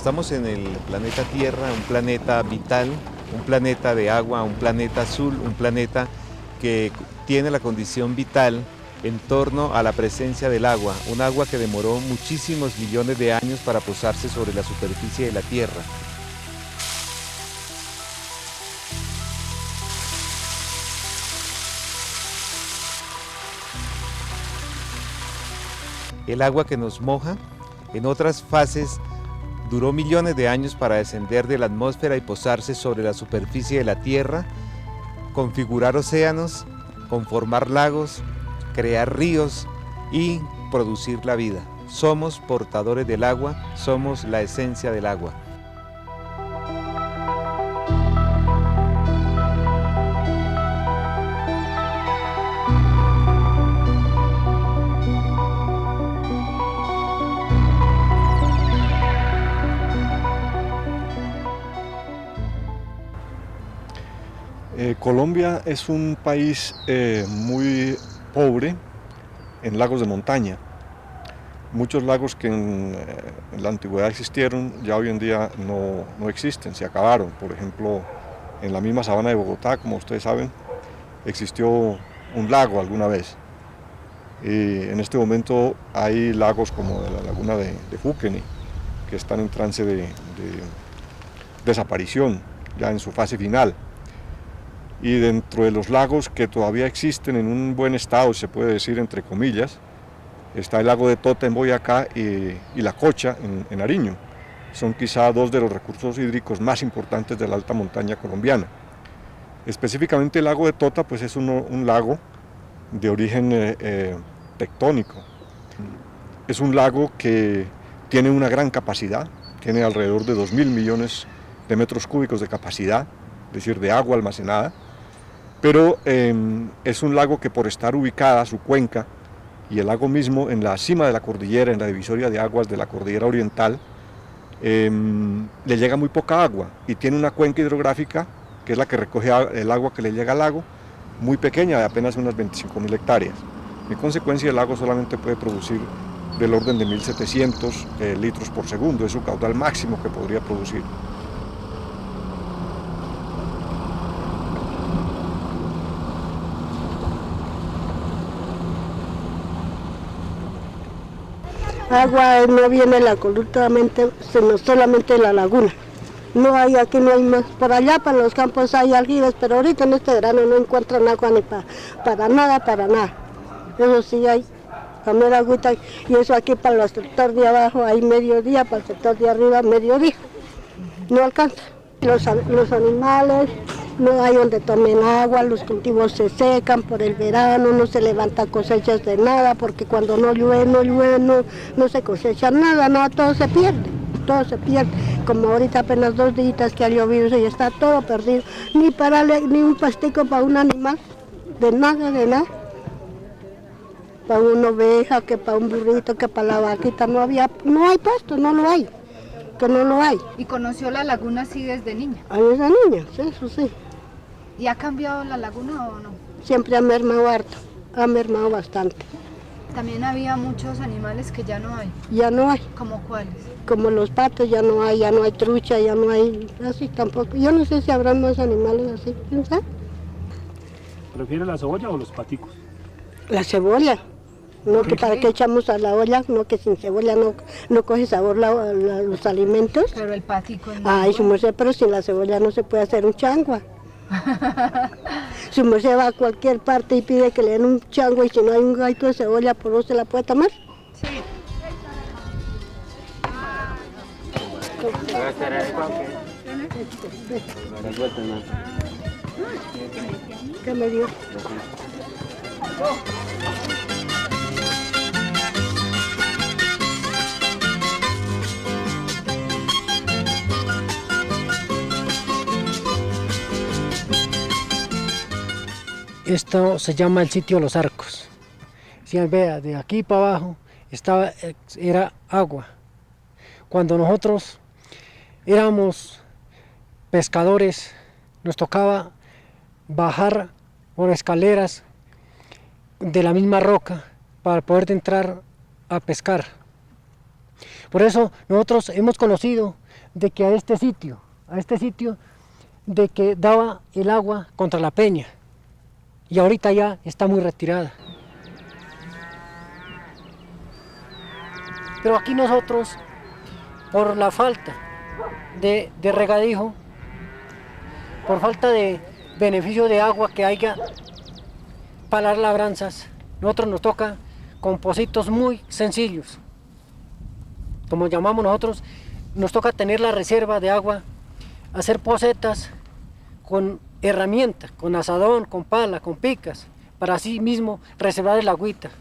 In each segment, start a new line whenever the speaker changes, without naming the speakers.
Estamos en el planeta Tierra, un planeta vital, un planeta de agua, un planeta azul, un planeta que tiene la condición vital en torno a la presencia del agua, un agua que demoró muchísimos millones de años para posarse sobre la superficie de la Tierra. El agua que nos moja, en otras fases, duró millones de años para descender de la atmósfera y posarse sobre la superficie de la Tierra, configurar océanos, conformar lagos, crear ríos y producir la vida. Somos portadores del agua, somos la esencia del agua.
Colombia es un país muy pobre en lagos de montaña. Muchos lagos que en la antigüedad existieron ya hoy en día no existen, se acabaron. Por ejemplo, en la misma sabana de Bogotá, como ustedes saben, existió un lago alguna vez. Y en este momento hay lagos como la laguna de Fuqueni, que están en trance de desaparición, ya en su fase final. Y dentro de los lagos que todavía existen en un buen estado, se puede decir entre comillas, está el lago de Tota en Boyacá y la Cocha en Nariño. Son quizá dos de los recursos hídricos más importantes de la alta montaña colombiana. Específicamente el lago de Tota pues es un lago de origen tectónico. Es un lago que tiene una gran capacidad, tiene alrededor de 2.000 millones de metros cúbicos de capacidad, es decir, de agua almacenada, pero es un lago que por estar ubicada su cuenca y el lago mismo en la cima de la cordillera, en la divisoria de aguas de la cordillera oriental, le llega muy poca agua y tiene una cuenca hidrográfica, que es la que recoge el agua que le llega al lago, muy pequeña, de apenas unas 25.000 hectáreas. En consecuencia, el lago solamente puede producir del orden de 1.700 litros por segundo, es su caudal máximo que podría producir.
Agua no viene absolutamente, sino solamente de la laguna. No hay, aquí no hay más. Por allá para los campos hay aljibes, pero ahorita en este verano no encuentran agua ni para nada, para nada. Eso sí hay, comer agüita, y eso aquí para el sector de abajo hay mediodía, para el sector de arriba mediodía. No alcanza. Los animales, no hay donde tomen agua, los cultivos se secan por el verano, no se levantan cosechas de nada, porque cuando no llueve, no se cosecha nada, todo se pierde. Como ahorita apenas 2 días que ha llovido y está todo perdido, ni un pastico para un animal, de nada. Para una oveja, que para un burrito, que para la vaquita, no hay pasto, no lo hay. Que no lo hay.
¿Y conoció la laguna así desde niña?
Desde niña, eso sí.
¿Y ha cambiado la laguna o no?
Siempre ha mermado harto, ha mermado bastante.
También había muchos animales que ya no hay.
Ya no hay.
¿Cómo cuáles?
Como los patos ya no hay trucha, ya no hay, así tampoco. Yo no sé si habrán más animales así, ¿quién sabe?
¿Prefiere la cebolla o los paticos?
La cebolla. No, que para qué echamos a la olla, no, que sin cebolla no coge sabor los alimentos.
Pero el patico no.
Ay, su merced, pero sin la cebolla no se puede hacer un changua. Su merced va a cualquier parte y pide que le den un changua, y si no hay un gaito de cebolla, ¿por vos se la puede tomar?
Sí.
¿Qué me dio?
Esto se llama el sitio Los Arcos. Si vea, de aquí para abajo era agua. Cuando nosotros éramos pescadores, nos tocaba bajar por escaleras de la misma roca para poder entrar a pescar. Por eso nosotros hemos conocido de que a este sitio, de que daba el agua contra la peña, y ahorita ya está muy retirada. Pero aquí nosotros, por la falta de regadijo, por falta de beneficio de agua que haya para las labranzas, nosotros nos toca con pocitos muy sencillos, como llamamos nosotros, nos toca tener la reserva de agua, hacer pocetas con herramientas, con asadón, con pala, con picas, para así mismo reservar el agüita.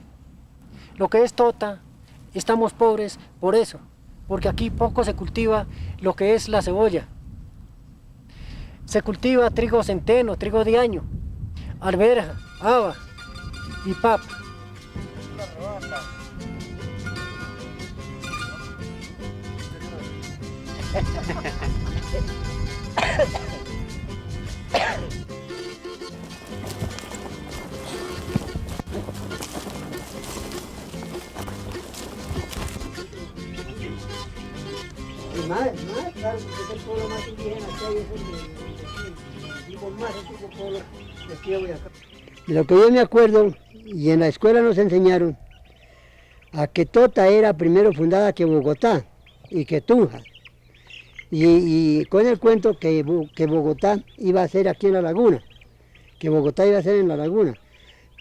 Lo que es Tota, estamos pobres por eso, porque aquí poco se cultiva lo que es la cebolla. Se cultiva trigo centeno, trigo de año, alberja, haba y papa.
Claro, es el pueblo más indígena que hay, es el más antiguo pueblo de aquí de Boyacá. Lo que yo me acuerdo, y en la escuela nos enseñaron, a que Tota era primero fundada que Bogotá y que Tunja. Y con el cuento que Bogotá iba a ser aquí en la laguna, que Bogotá iba a ser en la laguna.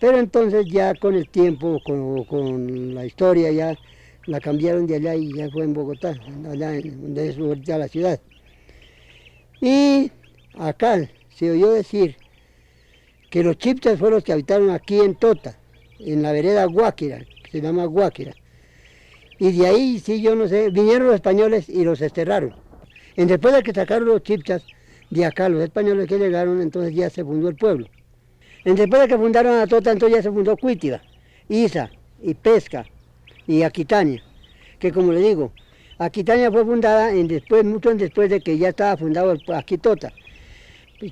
Pero entonces ya con el tiempo, con la historia, ya la cambiaron de allá y ya fue en Bogotá, allá donde es ahorita la ciudad. Y acá se oyó decir que los chipchas fueron los que habitaron aquí en Tota, en la vereda Guáquira, que se llama Guáquira. Y de ahí, sí, yo no sé, vinieron los españoles y los desterraron. Y después de que sacaron los chipchas de acá, los españoles que llegaron, entonces ya se fundó el pueblo. Y después de que fundaron a Tota, entonces ya se fundó Cuítiba, Iza y Pesca y Aquitania, que como le digo, Aquitania fue fundada mucho después de que ya estaba fundado aquí Tota,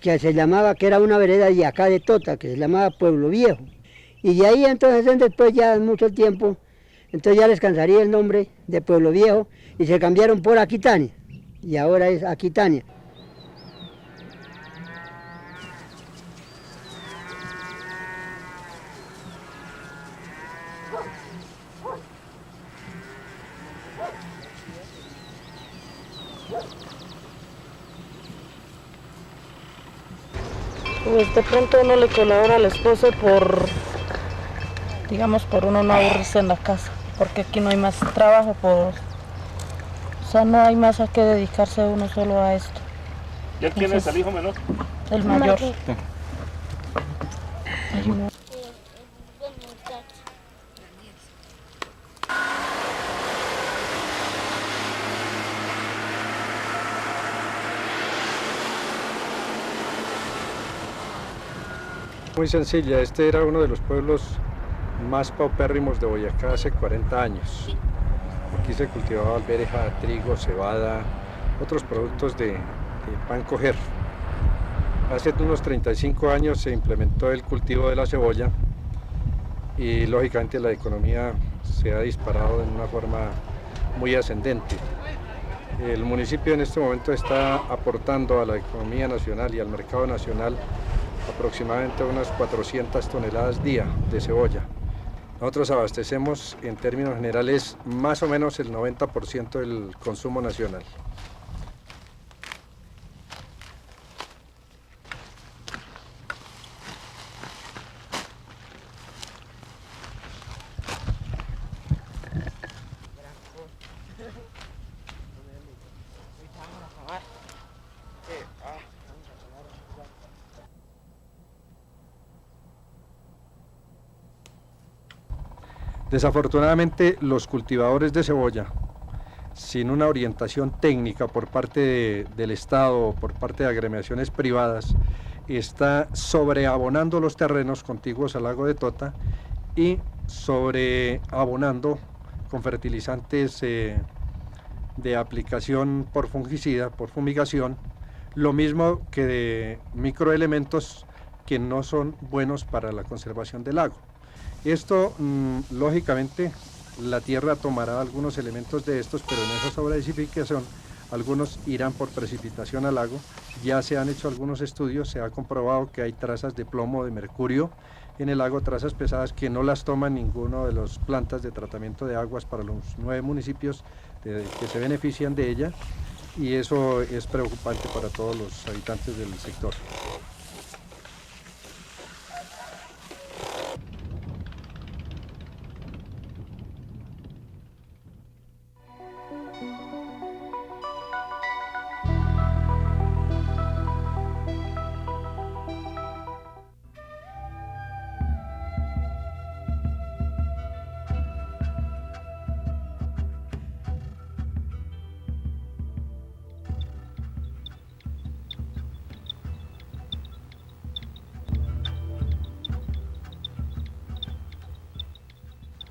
que se llamaba, que era una vereda de acá de Tota, que se llamaba Pueblo Viejo. Y de ahí entonces después ya mucho tiempo, entonces ya les cansaría el nombre de Pueblo Viejo y se cambiaron por Aquitania, y ahora es Aquitania.
Pues de pronto uno le colabora al esposo por, digamos, por uno no aburrirse en la casa, porque aquí no hay más trabajo, o sea, no hay más a qué dedicarse uno solo a esto.
¿Ya quién es el hijo menor?
El mayor.
Muy sencilla, este era uno de los pueblos más paupérrimos de Boyacá hace 40 años. Aquí se cultivaba alberja, trigo, cebada, otros productos de pan coger. Hace unos 35 años se implementó el cultivo de la cebolla y lógicamente la economía se ha disparado de una forma muy ascendente. El municipio en este momento está aportando a la economía nacional y al mercado nacional aproximadamente unas 400 toneladas día de cebolla. Nosotros abastecemos en términos generales más o menos el 90% del consumo nacional. Desafortunadamente, los cultivadores de cebolla, sin una orientación técnica por parte del Estado o por parte de agremiaciones privadas, está sobreabonando los terrenos contiguos al lago de Tota y sobreabonando con fertilizantes de aplicación por fungicida, por fumigación, lo mismo que de microelementos que no son buenos para la conservación del lago. Esto, lógicamente, la tierra tomará algunos elementos de estos, pero en esa sobreedificación algunos irán por precipitación al lago. Ya se han hecho algunos estudios, se ha comprobado que hay trazas de plomo, de mercurio en el lago, trazas pesadas que no las toman ninguno de las plantas de tratamiento de aguas para los 9 municipios que se benefician de ella, y eso es preocupante para todos los habitantes del sector.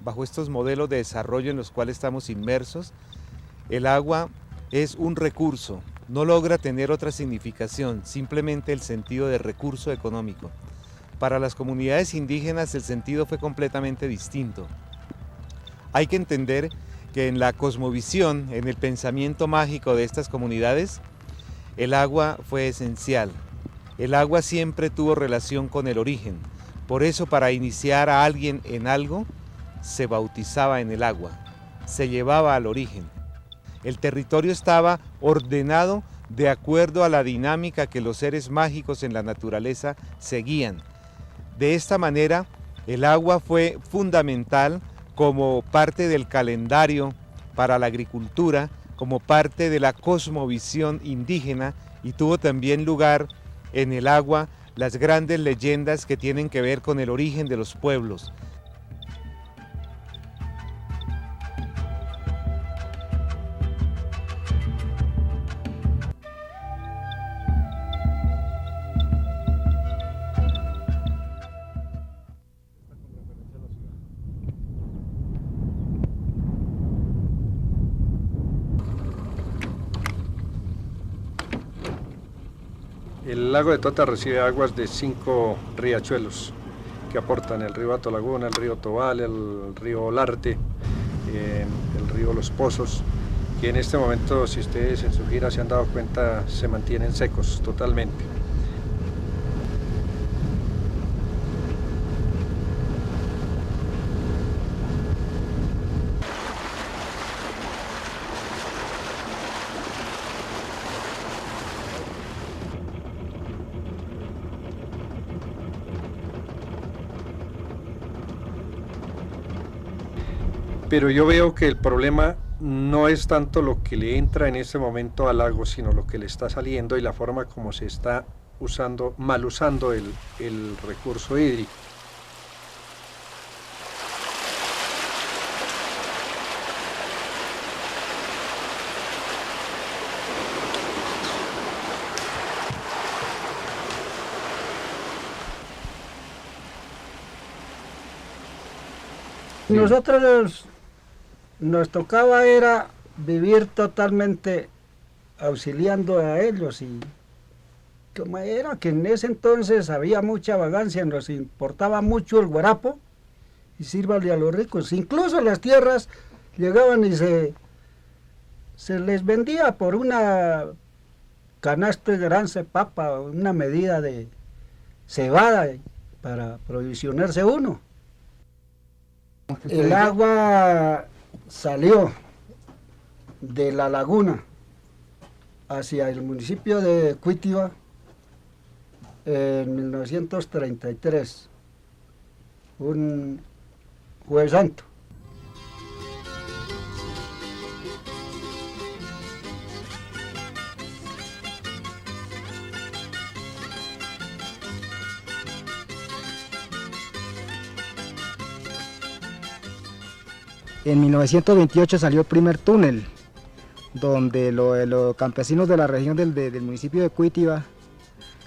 Bajo estos modelos de desarrollo en los cuales estamos inmersos, el agua es un recurso, no logra tener otra significación, simplemente el sentido de recurso económico. Para las comunidades indígenas el sentido fue completamente distinto. Hay que entender que en la cosmovisión, en el pensamiento mágico de estas comunidades, el agua fue esencial. El agua siempre tuvo relación con el origen. Por eso, para iniciar a alguien en algo, se bautizaba en el agua, se llevaba al origen. El territorio estaba ordenado de acuerdo a la dinámica que los seres mágicos en la naturaleza seguían. De esta manera, el agua fue fundamental como parte del calendario para la agricultura, como parte de la cosmovisión indígena, y tuvo también lugar en el agua las grandes leyendas que tienen que ver con el origen de los pueblos.
El lago de Tota recibe aguas de 5 riachuelos que aportan: el río Atolaguna, el río Tobal, el río Olarte, el río Los Pozos, que en este momento, si ustedes en su gira se han dado cuenta, se mantienen secos totalmente. Pero yo veo que el problema no es tanto lo que le entra en este momento al lago, sino lo que le está saliendo y la forma como se está mal usando el recurso hídrico.
Nosotros nos tocaba era vivir totalmente auxiliando a ellos, y como era que en ese entonces había mucha vagancia, nos importaba mucho el guarapo y sírvale a los ricos. Incluso las tierras llegaban y se les vendía por una canasta de gran papa, una medida de cebada para provisionarse uno. El agua salió de la laguna hacia el municipio de Cuitiba en 1933, un Jueves Santo.
En 1928 salió el primer túnel, donde los campesinos de la región del municipio de Cuitiba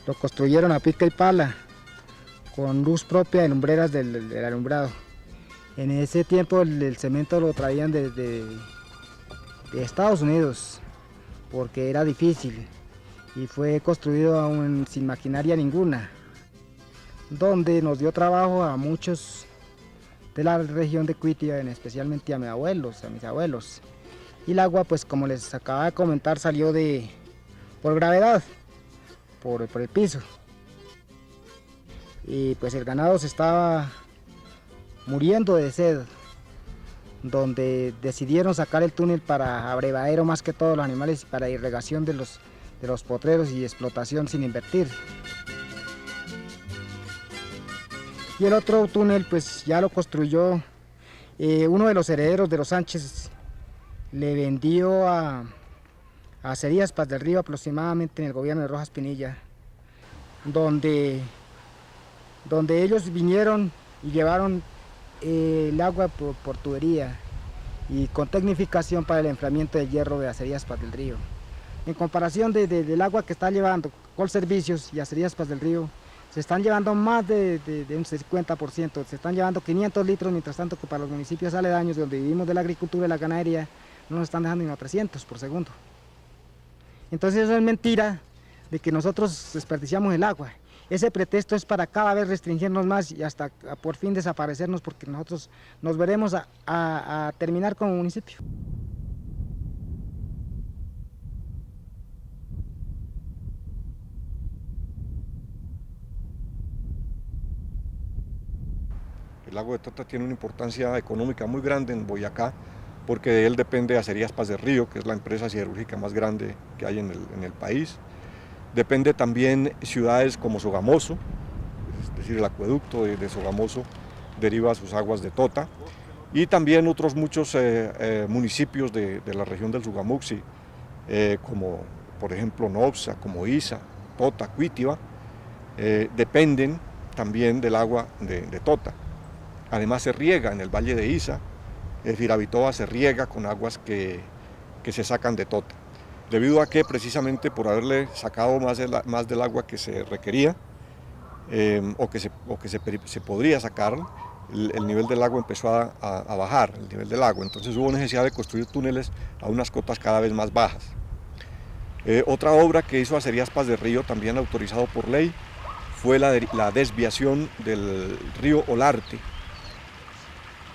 lo construyeron a pica y pala, con luz propia de lumbreras del alumbrado. En ese tiempo el cemento lo traían de Estados Unidos, porque era difícil, y fue construido aún sin maquinaria ninguna, donde nos dio trabajo a muchos de la región de Cuitiba, especialmente a mis abuelos, y el agua, pues como les acababa de comentar, salió por gravedad, por el piso. Y pues el ganado se estaba muriendo de sed, donde decidieron sacar el túnel para abrevadero más que todos los animales y para irrigación de los potreros y explotación sin invertir. Y el otro túnel pues ya lo construyó uno de los herederos de los Sánchez, le vendió a Acerías Paz del Río aproximadamente en el gobierno de Rojas Pinilla, donde ellos vinieron y llevaron el agua por tubería y con tecnificación para el enfriamiento del hierro de Acerías Paz del Río. En comparación del agua que está llevando Colservicios y Acerías Paz del Río, se están llevando más de un 50%, se están llevando 500 litros, mientras tanto que para los municipios aledaños donde vivimos de la agricultura y la ganadería, no nos están dejando ni 300 por segundo. Entonces eso es mentira de que nosotros desperdiciamos el agua. Ese pretexto es para cada vez restringirnos más y hasta por fin desaparecernos, porque nosotros nos veremos a terminar como municipio.
El lago de Tota tiene una importancia económica muy grande en Boyacá, porque de él depende Acerías Paz del Río, que es la empresa siderúrgica más grande que hay en el país. Depende también ciudades como Sogamoso, es decir, el acueducto de Sogamoso deriva sus aguas de Tota, y también otros muchos municipios de la región del Sugamuxi, como por ejemplo Nopsa, como Isa, Tota, Cuitiba, dependen también del agua de Tota. Además se riega en el valle de Isa, Firavitoa se riega con aguas que se sacan de Tota, debido a que precisamente por haberle sacado más del agua que se requería o que se podría sacar, el nivel del agua empezó a bajar, el nivel del agua. Entonces hubo necesidad de construir túneles a unas cotas cada vez más bajas. Otra obra que hizo Acerías Paz del Río, también autorizado por ley, fue la desviación del río Olarte.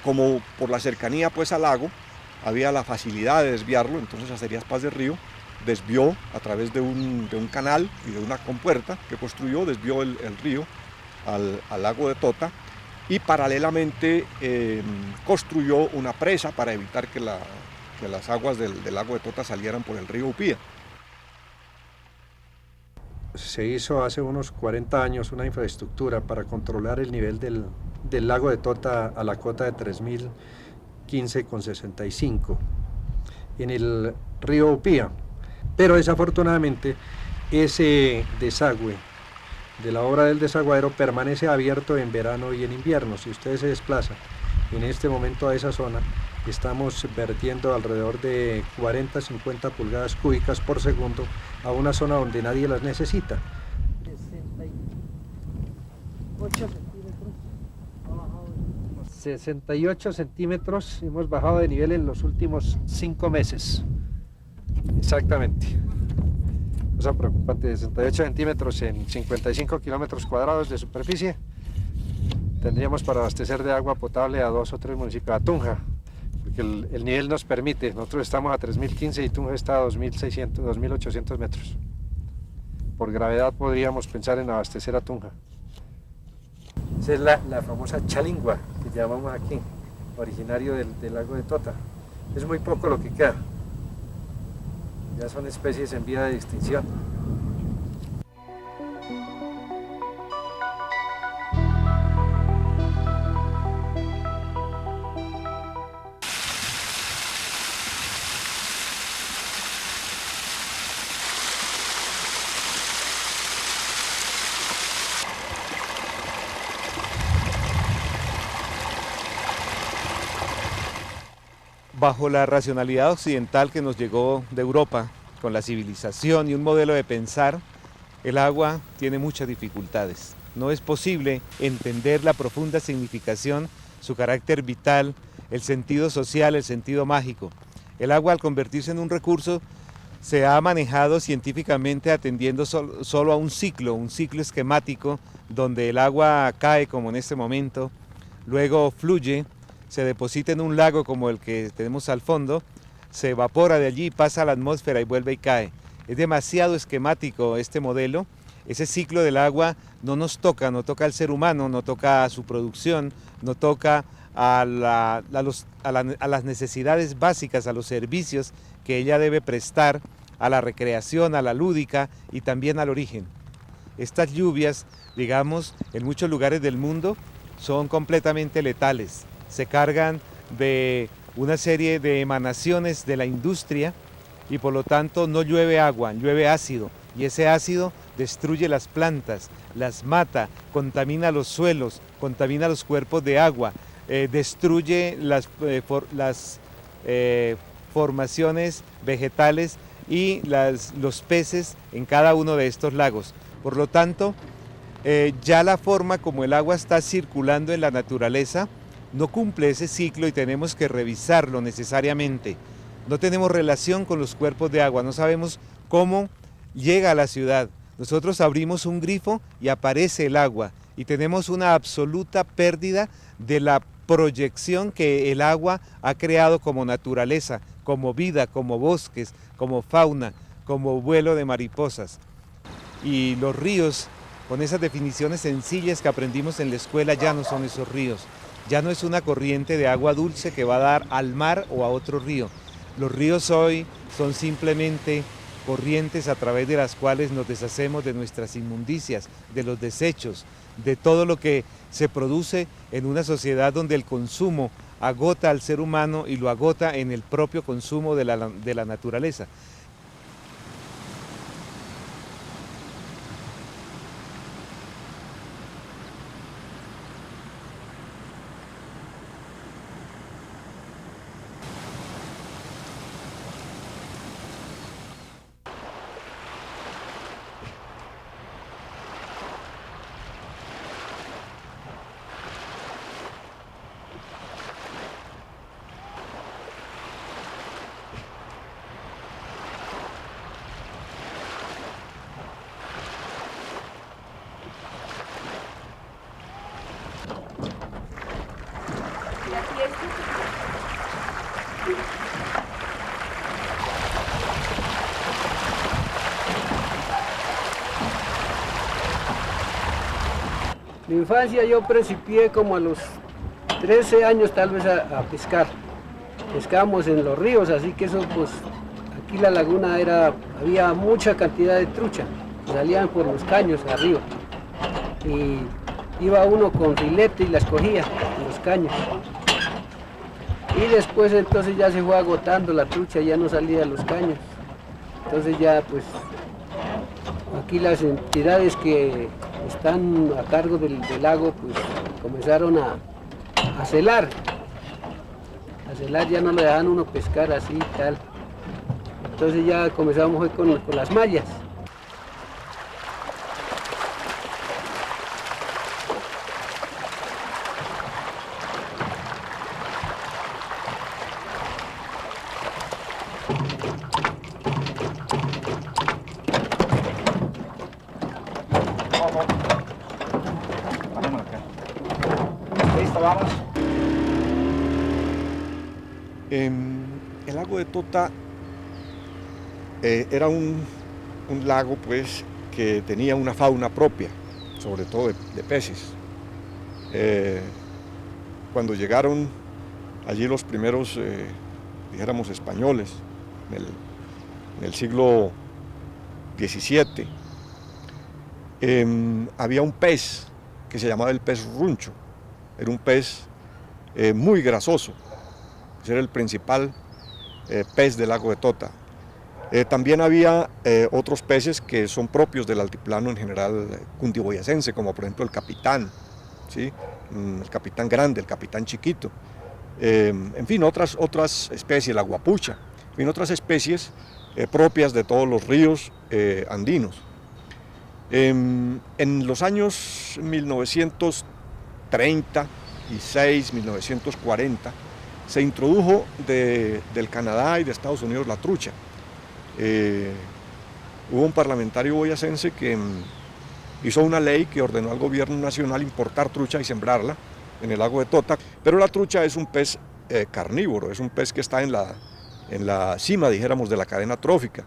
Como por la cercanía pues al lago había la facilidad de desviarlo, entonces Acerías Paz del Río desvió a través de un canal y de una compuerta que construyó, desvió el río al lago de Tota, y paralelamente construyó una presa para evitar que las aguas del lago de Tota salieran por el río Upía.
Se hizo hace unos 40 años una infraestructura para controlar el nivel del lago de Tota a la cota de 3015,65 en el río Upía, pero desafortunadamente ese desagüe de la obra del desaguadero permanece abierto en verano y en invierno. Si usted se desplaza en este momento a esa zona, estamos vertiendo alrededor de 40-50 pulgadas cúbicas por segundo a una zona donde nadie las necesita. 68 centímetros hemos bajado de nivel en los últimos 5 meses. Exactamente. Cosa preocupante, 68 centímetros en 55 kilómetros cuadrados de superficie. Tendríamos para abastecer de agua potable a 2 o 3 municipios, a Tunja, porque el nivel nos permite. Nosotros estamos a 3015 y Tunja está a 2600, 2800 metros. Por gravedad podríamos pensar en abastecer a Tunja. Esa es la famosa chalingua que llamamos aquí, originario del lago de Tota. Es muy poco lo que queda. Ya son especies en vía de extinción.
Bajo la racionalidad occidental que nos llegó de Europa, con la civilización y un modelo de pensar, el agua tiene muchas dificultades. No es posible entender la profunda significación, su carácter vital, el sentido social, el sentido mágico. El agua, al convertirse en un recurso, se ha manejado científicamente atendiendo solo a un ciclo esquemático, donde el agua cae como en este momento, luego fluye, se deposita en un lago como el que tenemos al fondo, se evapora de allí, pasa a la atmósfera y vuelve y cae. Es demasiado esquemático este modelo. Ese ciclo del agua no nos toca, no toca al ser humano, no toca a su producción, no toca a las necesidades básicas, a los servicios que ella debe prestar, a la recreación, a la lúdica y también al origen. Estas lluvias, digamos, en muchos lugares del mundo son completamente letales, se cargan de una serie de emanaciones de la industria y por lo tanto no llueve agua, llueve ácido, y ese ácido destruye las plantas, las mata, contamina los suelos, contamina los cuerpos de agua, destruye las formaciones vegetales y los peces en cada uno de estos lagos. Por lo tanto, ya la forma como el agua está circulando en la naturaleza no cumple ese ciclo y tenemos que revisarlo necesariamente. No tenemos relación con los cuerpos de agua, no sabemos cómo llega a la ciudad. Nosotros abrimos un grifo y aparece el agua y tenemos una absoluta pérdida de la proyección que el agua ha creado como naturaleza, como vida, como bosques, como fauna, como vuelo de mariposas. Y los ríos, con esas definiciones sencillas que aprendimos en la escuela, ya no son esos ríos. Ya no es una corriente de agua dulce que va a dar al mar o a otro río. Los ríos hoy son simplemente corrientes a través de las cuales nos deshacemos de nuestras inmundicias, de los desechos, de todo lo que se produce en una sociedad donde el consumo agota al ser humano y lo agota en el propio consumo de la naturaleza.
Mi infancia yo principié como a los 13 años tal vez a pescar. Pescábamos en los ríos, así que eso pues, aquí la laguna había mucha cantidad de trucha, salían por los caños arriba. Y iba uno con filete y las cogía en los caños. Y después entonces ya se fue agotando la trucha, ya no salía de los caños. Entonces ya pues aquí las entidades que están a cargo del lago pues comenzaron a celar. A celar, ya no le dejaban uno pescar así y tal. Entonces ya comenzamos con las mallas.
Listo, vamos. El lago de Tota era un lago pues que tenía una fauna propia, sobre todo de peces. Cuando llegaron allí los primeros, dijéramos, españoles, en el siglo XVII, había un pez que se llamaba el pez runcho. Era un pez muy grasoso. Era el principal pez del lago de Tota. También había otros peces que son propios del altiplano en general cundiboyacense, como por ejemplo el capitán, ¿sí? El capitán grande, el capitán chiquito. En fin, otras especies, la guapucha, en fin, otras especies propias de todos los ríos andinos. En los años 1936, 1940, se introdujo del Canadá y de Estados Unidos la trucha. Hubo un parlamentario boyacense que hizo una ley que ordenó al gobierno nacional importar trucha y sembrarla en el lago de Tota, pero la trucha es un pez carnívoro, es un pez que está en en la cima, dijéramos, de la cadena trófica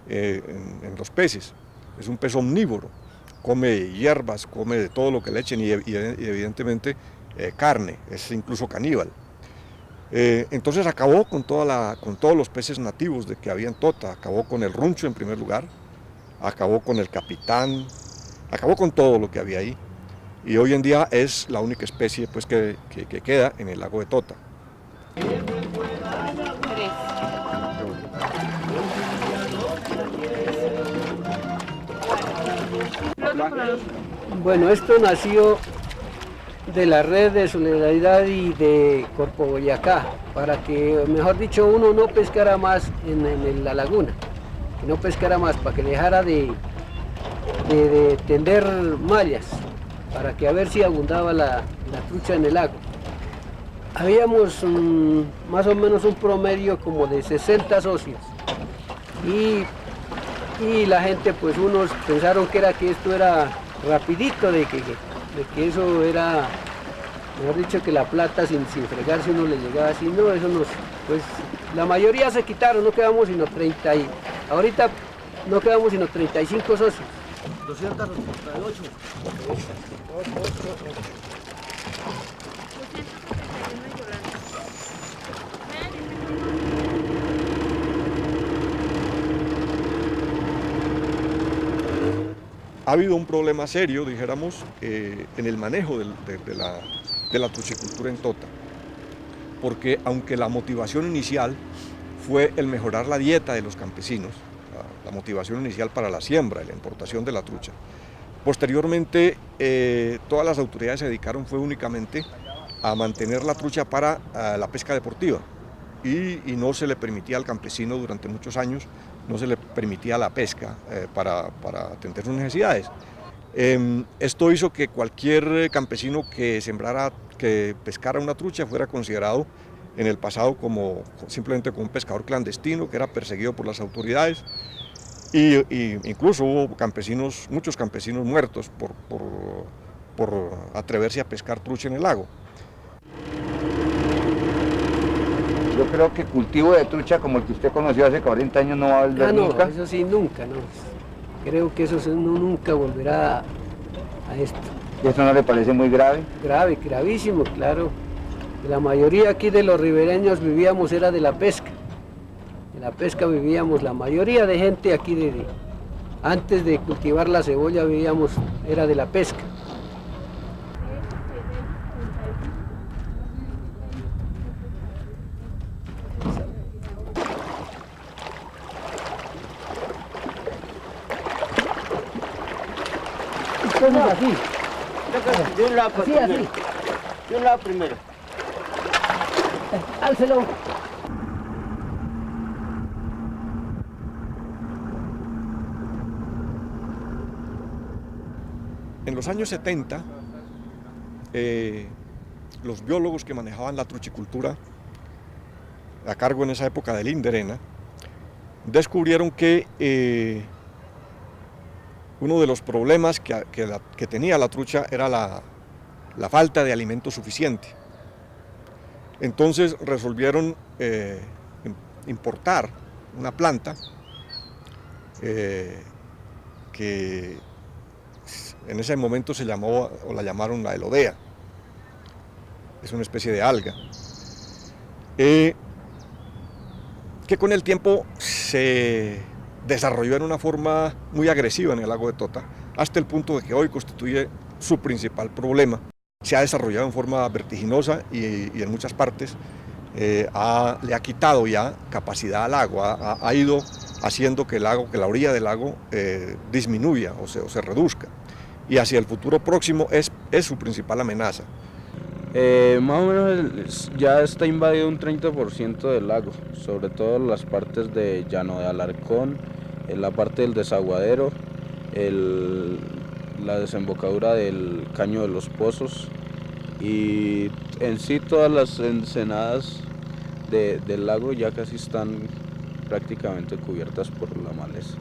en los peces. Es un pez omnívoro, come hierbas, come de todo lo que le echen y evidentemente carne, es incluso caníbal. Entonces acabó con todos los peces nativos que había en Tota, acabó con el runcho en primer lugar, acabó con el capitán, acabó con todo lo que había ahí. Y hoy en día es la única especie pues, que queda en el lago de Tota.
Bueno, esto nació de la red de solidaridad y de Corpo Boyacá, para que, mejor dicho, uno no pescara más en la laguna, que no pescara más, para que dejara de tender mallas, para que a ver si abundaba la trucha en el lago. Habíamos más o menos un promedio como de 60 socios y la gente, pues unos pensaron que esto era rapidito, de que eso era, mejor dicho, que la plata sin fregarse uno le llegaba así. No, eso pues la mayoría se quitaron, no quedamos sino 30 y ahorita no quedamos sino 35 socios.
288.
Ha habido un problema serio, dijéramos, en el manejo de la truchicultura en Tota, porque aunque la motivación inicial fue el mejorar la dieta de los campesinos, la motivación inicial para la siembra y la importación de la trucha, posteriormente todas las autoridades se dedicaron fue únicamente a mantener la trucha para la pesca deportiva y no se le permitía al campesino durante muchos años, no se le permitía la pesca para atender sus necesidades. Esto hizo que cualquier campesino que pescara una trucha fuera considerado en el pasado simplemente como un pescador clandestino que era perseguido por las autoridades y incluso hubo muchos campesinos muertos por atreverse a pescar trucha en el lago.
Yo creo que cultivo de trucha como el que usted conoció hace 40 años no va a volver nunca.
Eso sí, nunca, no. Creo que eso nunca volverá a esto.
¿Y eso no le parece muy grave?
Grave, gravísimo, claro. La mayoría aquí de los ribereños vivíamos era de la pesca. De la pesca vivíamos, la mayoría de gente aquí antes de cultivar la cebolla era de la pesca. Así.
De un lado,
Así, así.
De un lado primero.
Álcelo.
En los años 70, los biólogos que manejaban la truchicultura, a cargo en esa época del INDERENA, descubrieron que uno de los problemas que tenía la trucha era la falta de alimento suficiente. Entonces resolvieron importar una planta que en ese momento se llamó o la llamaron la elodea. Es una especie de alga que con el tiempo se desarrolló en una forma muy agresiva en el lago de Tota, hasta el punto de que hoy constituye su principal problema. Se ha desarrollado en forma vertiginosa y en muchas partes le ha quitado ya capacidad al lago, ha ido haciendo que la orilla del lago disminuya o se reduzca. Y hacia el futuro próximo es su principal amenaza.
Más o menos ya está invadido un 30% del lago, sobre todo las partes de Llano de Alarcón, la parte del desaguadero, la desembocadura del Caño de los Pozos y en sí todas las ensenadas del lago ya casi están prácticamente cubiertas por la maleza.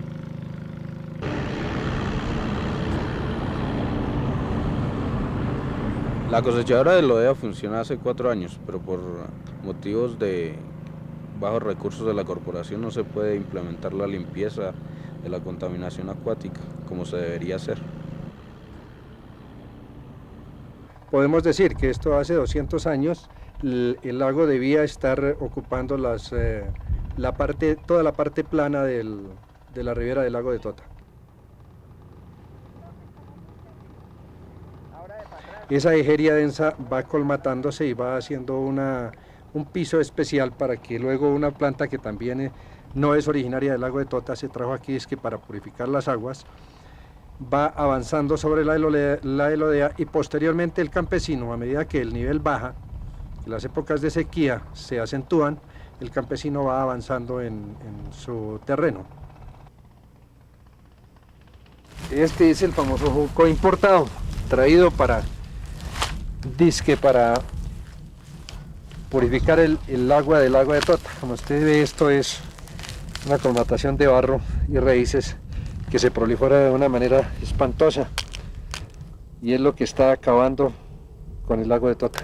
La cosechadora de elodea funciona hace 4 años, pero por motivos de bajos recursos de la corporación no se puede implementar la limpieza de la contaminación acuática como se debería hacer.
Podemos decir que esto hace 200 años el lago debía estar ocupando toda la parte plana de la ribera del lago de Tota. Esa ejería densa va colmatándose y va haciendo un piso especial para que luego una planta que también no es originaria del lago de Tota, se trajo aquí es que para purificar las aguas, va avanzando sobre la elodea y posteriormente el campesino, a medida que el nivel baja, las épocas de sequía se acentúan, el campesino va avanzando en su terreno. Este es el famoso junco importado, traído para purificar el agua del lago de Tota. Como usted ve, esto es una colmatación de barro y raíces que se prolifera de una manera espantosa y es lo que está acabando con el lago de Tota.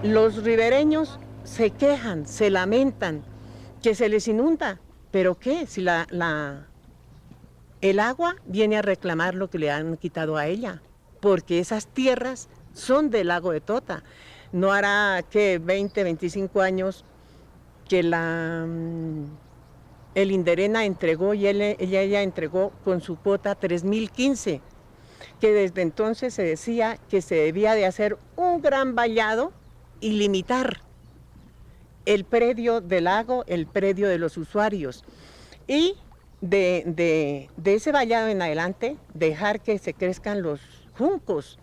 Los ribereños se quejan, se lamentan, que se les inunda, pero ¿qué? Si el agua viene a reclamar lo que le han quitado a ella, porque esas tierras son del lago de Tota. No hará, ¿qué? 20, 25 años que el Inderena entregó y ella entregó con su cuota 3015, que desde entonces se decía que se debía de hacer un gran vallado y limitar el predio del lago, el predio de los usuarios, y de ese vallado en adelante dejar que se crezcan los juncos,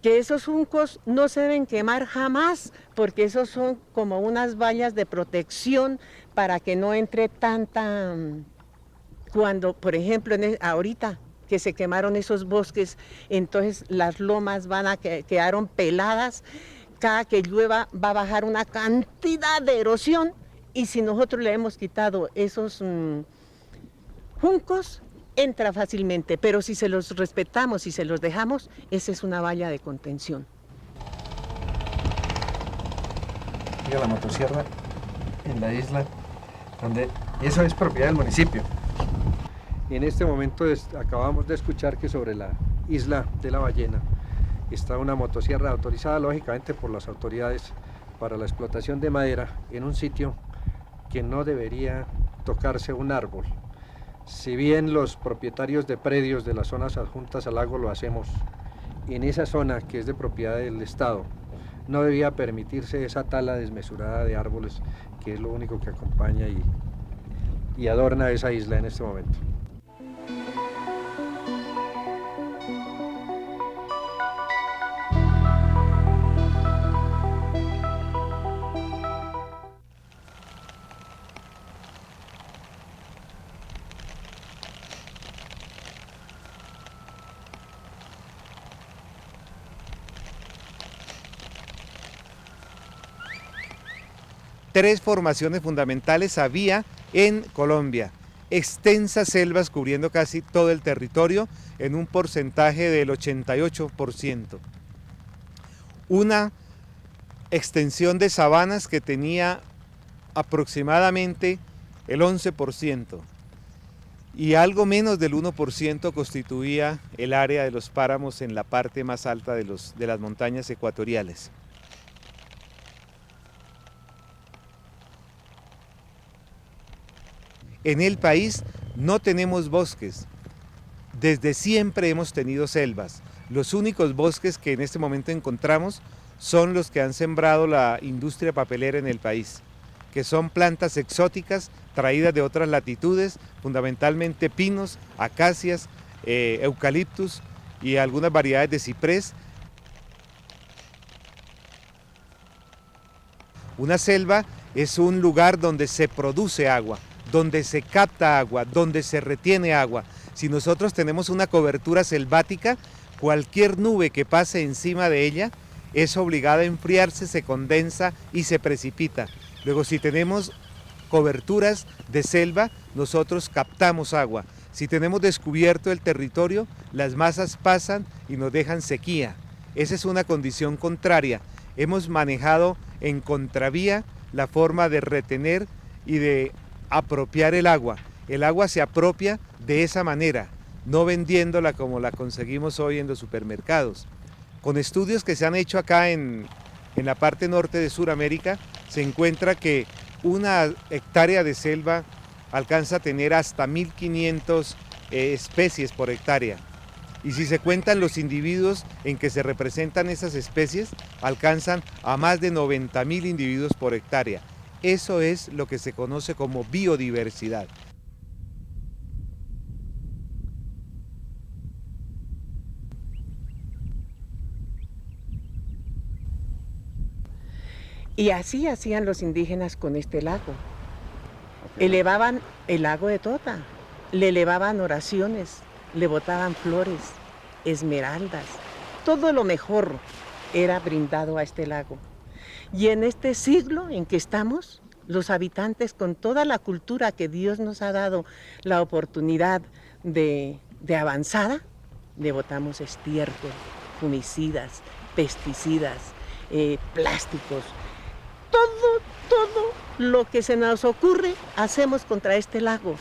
que esos juncos no se deben quemar jamás, porque esos son como unas vallas de protección para que no entre tanta, cuando por ejemplo ahorita que se quemaron esos bosques, entonces las lomas quedaron peladas, cada que llueva va a bajar una cantidad de erosión, y si nosotros le hemos quitado esos juncos, entra fácilmente, pero si se los respetamos y se los dejamos, esa es una valla de contención.
Mira la motosierra en la isla, donde eso es propiedad del municipio. Y en este momento acabamos de escuchar que sobre la isla de la Ballena está una motosierra autorizada lógicamente por las autoridades para la explotación de madera en un sitio que no debería tocarse un árbol. Si bien los propietarios de predios de las zonas adjuntas al lago lo hacemos, en esa zona que es de propiedad del Estado no debía permitirse esa tala desmesurada de árboles, que es lo único que acompaña y adorna esa isla en este momento.
Tres formaciones fundamentales había en Colombia: extensas selvas cubriendo casi todo el territorio en un porcentaje del 88%. Una extensión de sabanas que tenía aproximadamente el 11%, y algo menos del 1% constituía el área de los páramos en la parte más alta de las montañas ecuatoriales. En el país no tenemos bosques, desde siempre hemos tenido selvas. Los únicos bosques que en este momento encontramos son los que han sembrado la industria papelera en el país, que son plantas exóticas traídas de otras latitudes, fundamentalmente pinos, acacias, eucaliptus y algunas variedades de ciprés. Una selva es un lugar donde se produce agua, donde se capta agua, donde se retiene agua. Si nosotros tenemos una cobertura selvática, cualquier nube que pase encima de ella es obligada a enfriarse, se condensa y se precipita. Luego, si tenemos coberturas de selva, nosotros captamos agua. Si tenemos descubierto el territorio, las masas pasan y nos dejan sequía. esa es una condición contraria. Hemos manejado en contravía la forma de retener y de apropiar el agua. El agua se apropia de esa manera, no vendiéndola como la conseguimos hoy en los supermercados. Con estudios que se han hecho acá en la parte norte de Sudamérica, se encuentra que una hectárea de selva alcanza a tener hasta 1500 especies por hectárea. Y si se cuentan los individuos en que se representan esas especies, alcanzan a más de 90.000 individuos por hectárea. Eso es lo que se conoce como biodiversidad.
Y así hacían los indígenas con este lago. Elevaban el lago de Tota, le elevaban oraciones, le botaban flores, esmeraldas. Todo lo mejor era brindado a este lago. Y en este siglo en que estamos, los habitantes, con toda la cultura que Dios nos ha dado la oportunidad de avanzada, le botamos estiércol, fungicidas, pesticidas, plásticos. Todo lo que se nos ocurre hacemos contra este lago.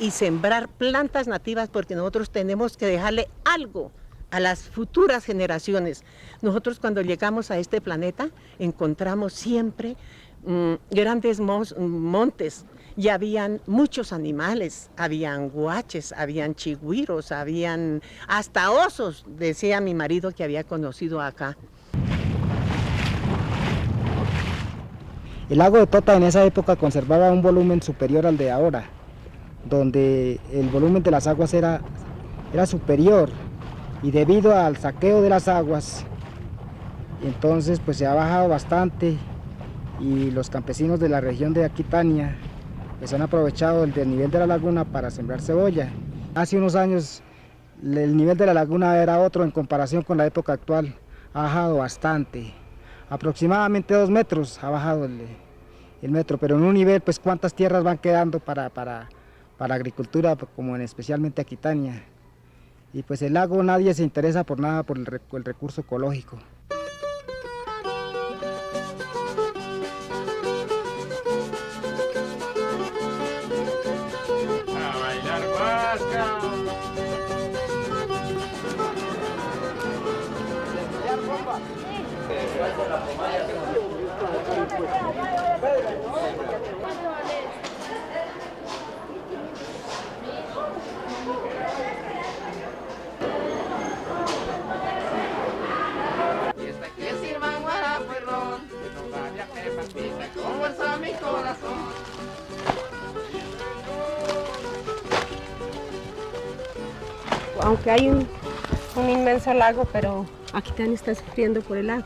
Y sembrar plantas nativas, porque nosotros tenemos que dejarle algo a las futuras generaciones. Nosotros cuando llegamos a este planeta encontramos siempre grandes montes, y habían muchos animales, habían guaches, habían chigüiros, habían hasta osos, decía mi marido que había conocido acá.
El lago de Tota en esa época conservaba un volumen superior al de ahora, donde el volumen de las aguas era superior, y debido al saqueo de las aguas, entonces pues se ha bajado bastante, y los campesinos de la región de Aquitania pues han aprovechado el desnivel de la laguna para sembrar cebolla. Hace unos años el nivel de la laguna era otro en comparación con la época actual, ha bajado bastante, aproximadamente 2 metros ha bajado el metro, pero en un nivel, pues cuántas tierras van quedando para agricultura, como en especialmente Aquitania. Y pues el lago nadie se interesa por nada por el recurso ecológico.
Aunque hay un inmenso lago, pero Aquitania está sufriendo por el agua.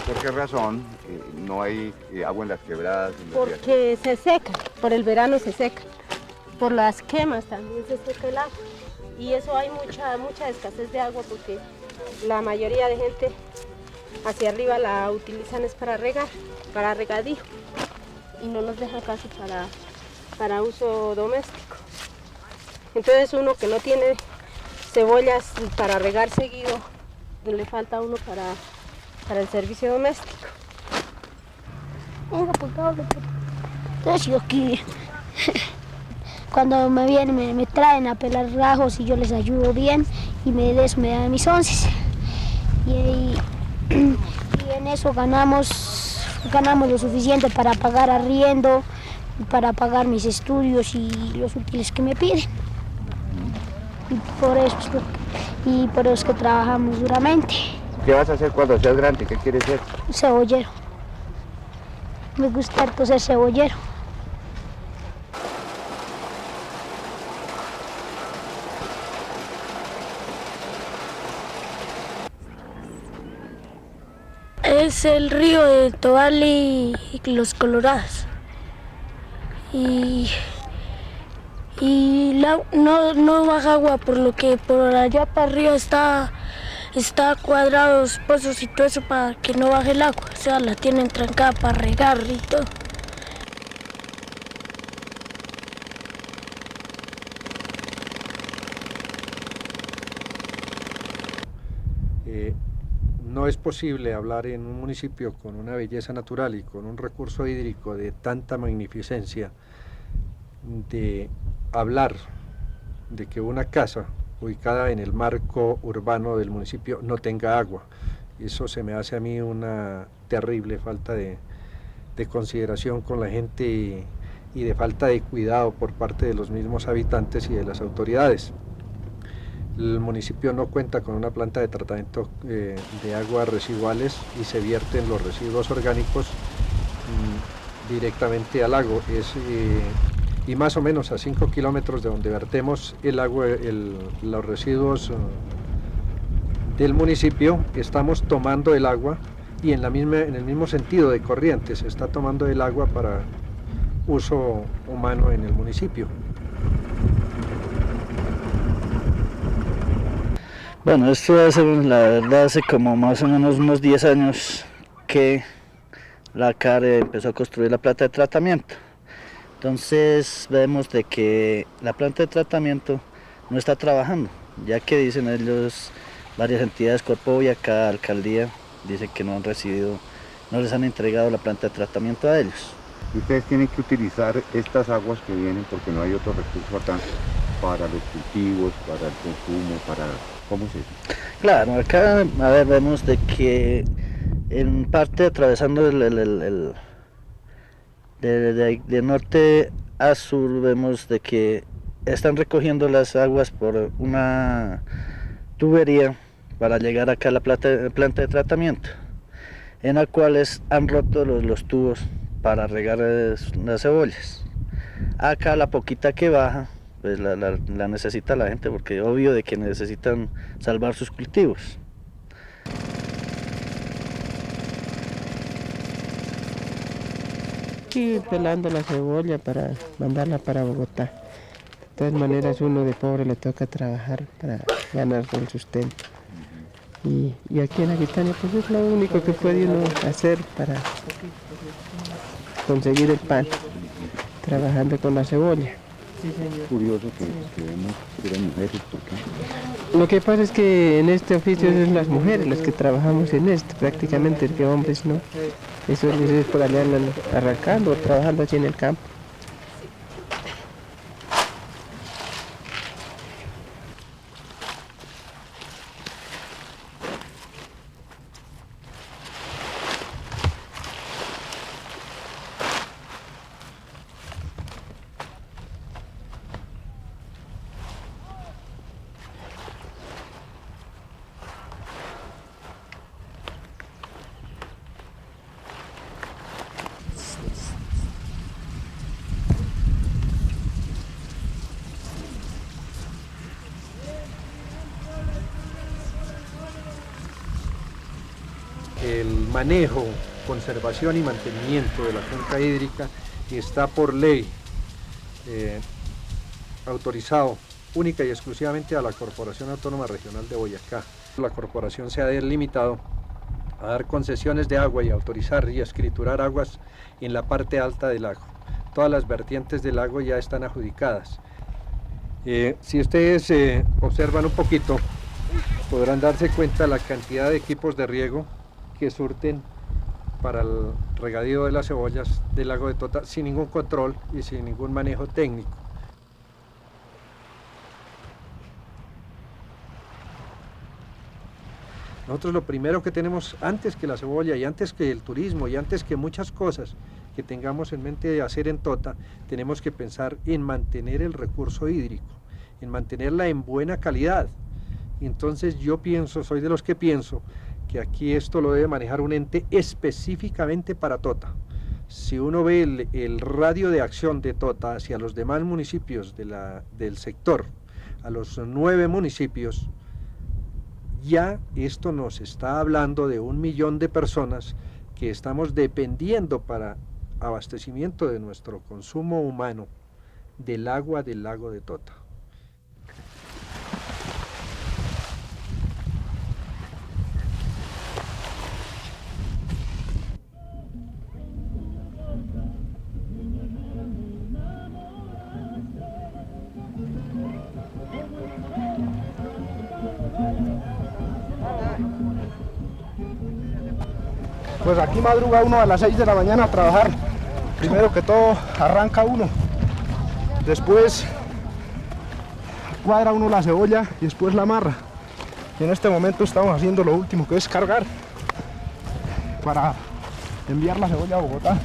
¿Por qué razón no hay agua en las quebradas?
Porque se seca, por el verano se seca, por las quemas también se seca el agua. Y eso hay mucha escasez de agua porque la mayoría de gente hacia arriba la utilizan es para regar, para regadío. Y no nos dejan casi para uso doméstico. Entonces uno que no tiene cebollas para regar seguido, le falta uno para el servicio doméstico.
Entonces yo aquí, cuando me vienen, me traen a pelar rajos y yo les ayudo bien y me dan mis onces. Y en eso ganamos lo suficiente para pagar arriendo, para pagar mis estudios y los útiles que me piden. Y por eso es que trabajamos duramente.
¿Qué vas a hacer cuando seas grande? ¿Qué quieres ser?
Cebollero. Me gusta harto ser cebollero. Es el río de Tobal y Los Colorados. No baja agua, por lo que por allá para arriba está cuadrados pozos y todo eso para que no baje el agua. O sea, la tienen trancada para regar y todo.
No es posible hablar en un municipio con una belleza natural y con un recurso hídrico de tanta magnificencia, de hablar de que una casa ubicada en el marco urbano del municipio no tenga agua. Eso se me hace a mí una terrible falta de consideración con la gente y de falta de cuidado por parte de los mismos habitantes y de las autoridades. El municipio no cuenta con una planta de tratamiento de aguas residuales y se vierten los residuos orgánicos directamente al lago. Y más o menos a 5 kilómetros de donde vertemos el agua, los residuos del municipio, estamos tomando el agua y en el mismo sentido de corriente se está tomando el agua para uso humano en el municipio.
Bueno, esto la verdad hace como más o menos unos 10 años que la CARE empezó a construir la planta de tratamiento. Entonces vemos de que la planta de tratamiento no está trabajando, ya que dicen ellos, varias entidades, Corpo Boyacá, Alcaldía, dicen que no han recibido, no les han entregado la planta de tratamiento a ellos.
Ustedes tienen que utilizar estas aguas que vienen porque no hay otro recurso acá para los cultivos, para el consumo, para... ¿Cómo es eso?
Claro, acá a ver, vemos de que en parte atravesando de norte a sur vemos de que están recogiendo las aguas por una tubería para llegar acá a la planta de tratamiento, en la cual han roto los tubos para regar las cebollas. Acá la poquita que baja pues la necesita la gente, porque obvio de que necesitan salvar sus cultivos.
Aquí pelando la cebolla para mandarla para Bogotá. De todas maneras, uno de pobre le toca trabajar para ganar el sustento. Y aquí en Aquitania pues es lo único que puede uno hacer para conseguir el pan, trabajando con la cebolla.
Curioso que vemos puras mujeres, ¿por qué?
Lo que pasa es que en este oficio es las mujeres las que trabajamos en esto, prácticamente, que hombres no. Eso es por allá arrancando o trabajando así en el campo.
El manejo, conservación y mantenimiento de la cuenca hídrica está por ley autorizado única y exclusivamente a la Corporación Autónoma Regional de Boyacá. La corporación se ha delimitado a dar concesiones de agua y autorizar y escriturar aguas en la parte alta del lago. Todas las vertientes del lago ya están adjudicadas. Si ustedes observan un poquito, podrán darse cuenta la cantidad de equipos de riego que surten para el regadío de las cebollas del lago de Tota sin ningún control y sin ningún manejo técnico. Nosotros lo primero que tenemos, antes que la cebolla y antes que el turismo y antes que muchas cosas que tengamos en mente de hacer en Tota, tenemos que pensar en mantener el recurso hídrico, en mantenerla en buena calidad. Entonces yo pienso, soy de los que pienso, que aquí esto lo debe manejar un ente específicamente para Tota. Si uno ve el radio de acción de Tota hacia los demás municipios del sector, a los 9 municipios, ya esto nos está hablando de 1 millón de personas que estamos dependiendo para abastecimiento de nuestro consumo humano del agua del lago de Tota.
Pues aquí madruga uno a las 6 de la mañana a trabajar. Primero que todo arranca uno, después cuadra uno la cebolla y después la amarra. Y en este momento estamos haciendo lo último, que es cargar para enviar la cebolla a Bogotá.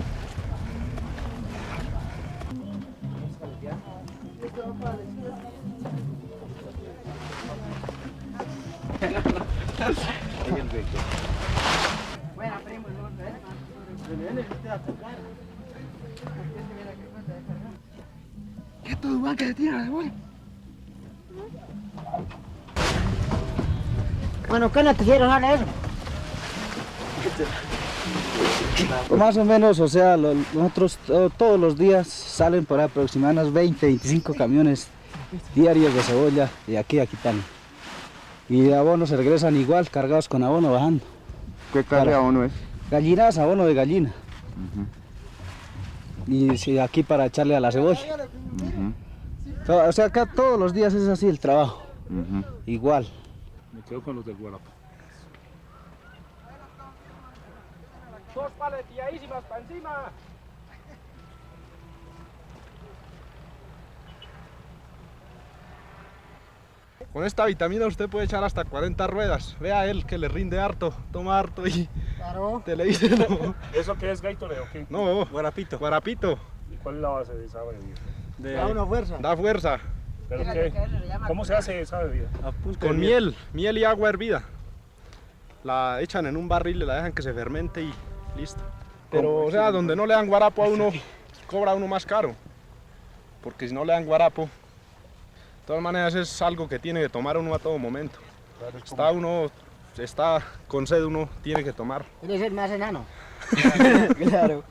¿Qué todo igual que se tira la cebolla?
Bueno, ¿qué noticiero sale eso?
Más o menos, o sea, nosotros todos los días salen por aproximadamente 20, 25 camiones diarios de cebolla de aquí a Quitano. Y de abono se regresan igual, cargados con abono bajando.
¿Qué clase de abono es?
Gallinas, abono de gallina. Y sí, aquí para echarle a la cebolla. O sea, acá todos los días es así el trabajo. Igual.
Me quedo con los del guarapo.
Dos paleteadísimas para encima. Con esta vitamina usted puede echar hasta 40 ruedas. Vea él que le rinde harto, toma harto y
claro.
Te le dice no.
¿Eso qué es, Gatorade o qué?
No,
guarapito.
Guarapito.
¿Y cuál es la base de esa bebida?
Da una fuerza.
Da fuerza.
¿Pero qué? ¿Cómo se hace esa bebida?
Con miel y agua hervida. La echan en un barril y la dejan que se fermente y listo. Pero, o sea, donde no le dan guarapo a uno, cobra uno más caro. Porque si no le dan guarapo, de todas maneras es algo que tiene que tomar uno a todo momento. Está con sed, uno tiene que tomar.
Eres el más enano.
Claro.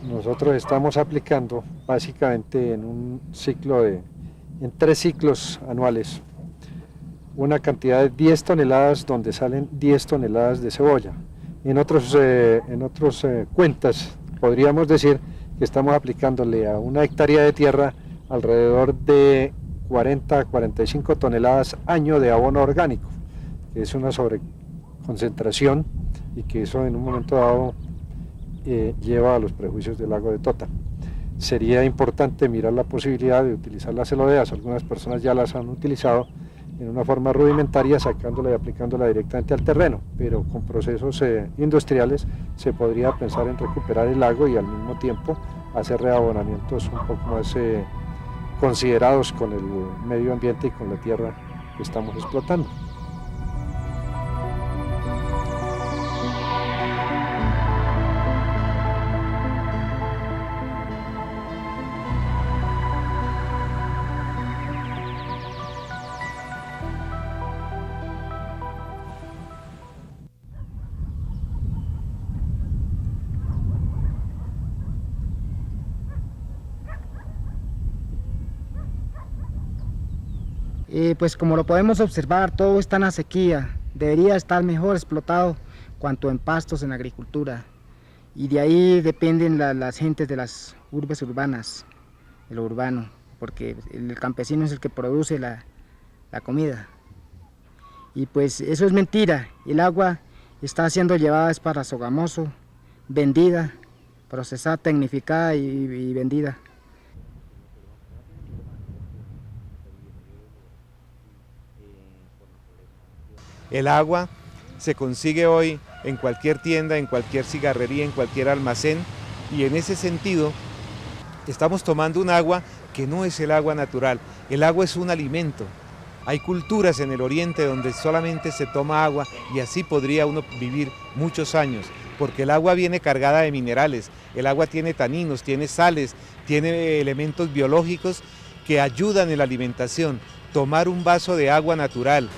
Nosotros estamos aplicando básicamente en 3 ciclos anuales, una cantidad de 10 toneladas donde salen 10 toneladas de cebolla. En otros cuentas podríamos decir que estamos aplicándole a una hectárea de tierra alrededor de 40 a 45 toneladas año de abono orgánico, que es una sobreconcentración y que eso en un momento dado lleva a los prejuicios del lago de Tota. Sería importante mirar la posibilidad de utilizar las celodeas. Algunas personas ya las han utilizado en una forma rudimentaria, sacándola y aplicándola directamente al terreno, pero con procesos industriales se podría pensar en recuperar el lago y al mismo tiempo hacer reabonamientos un poco más considerados con el medio ambiente y con la tierra que estamos explotando.
Pues como lo podemos observar, todo está en la sequía. Debería estar mejor explotado cuanto en pastos, en agricultura. Y de ahí dependen las gentes de las urbes urbanas, de lo urbano, porque el campesino es el que produce la comida. Y pues eso es mentira. El agua está siendo llevada es para Sogamoso, vendida, procesada, tecnificada y vendida.
El agua se consigue hoy en cualquier tienda, en cualquier cigarrería, en cualquier almacén, y en ese sentido estamos tomando un agua que no es el agua natural. El agua es un alimento. Hay culturas en el oriente donde solamente se toma agua y así podría uno vivir muchos años, porque el agua viene cargada de minerales, el agua tiene taninos, tiene sales, tiene elementos biológicos que ayudan en la alimentación. Tomar un vaso de agua natural,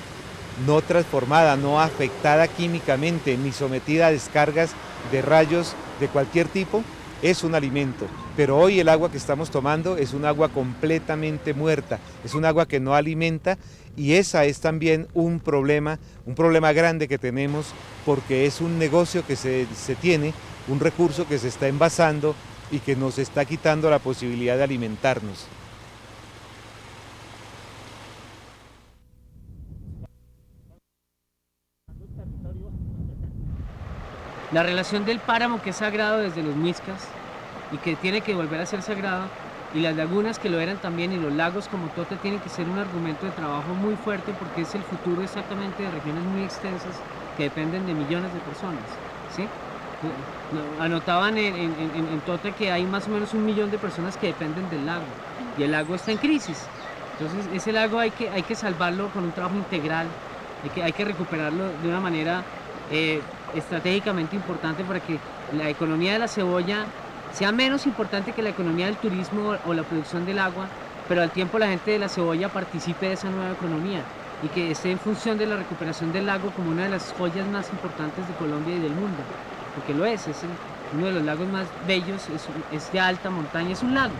no transformada, no afectada químicamente, ni sometida a descargas de rayos de cualquier tipo, es un alimento. Pero hoy el agua que estamos tomando es un agua completamente muerta, es un agua que no alimenta, y esa es también un problema grande que tenemos, porque es un negocio que se tiene, un recurso que se está envasando y que nos está quitando la posibilidad de alimentarnos.
La relación del páramo, que es sagrado desde los muiscas y que tiene que volver a ser sagrado, y las lagunas, que lo eran también, y los lagos como Tota, tienen que ser un argumento de trabajo muy fuerte, porque es el futuro exactamente de regiones muy extensas que dependen de millones de personas, ¿sí? Anotaban en Tota que hay más o menos 1 millón de personas que dependen del lago, y el lago está en crisis. Entonces ese lago hay que salvarlo con un trabajo integral, hay que recuperarlo de una manera estratégicamente importante, para que la economía de la cebolla sea menos importante que la economía del turismo o la producción del agua, pero al tiempo la gente de la cebolla participe de esa nueva economía y que esté en función de la recuperación del lago como una de las joyas más importantes de Colombia y del mundo, porque lo es uno de los lagos más bellos, es de alta montaña, es un lago.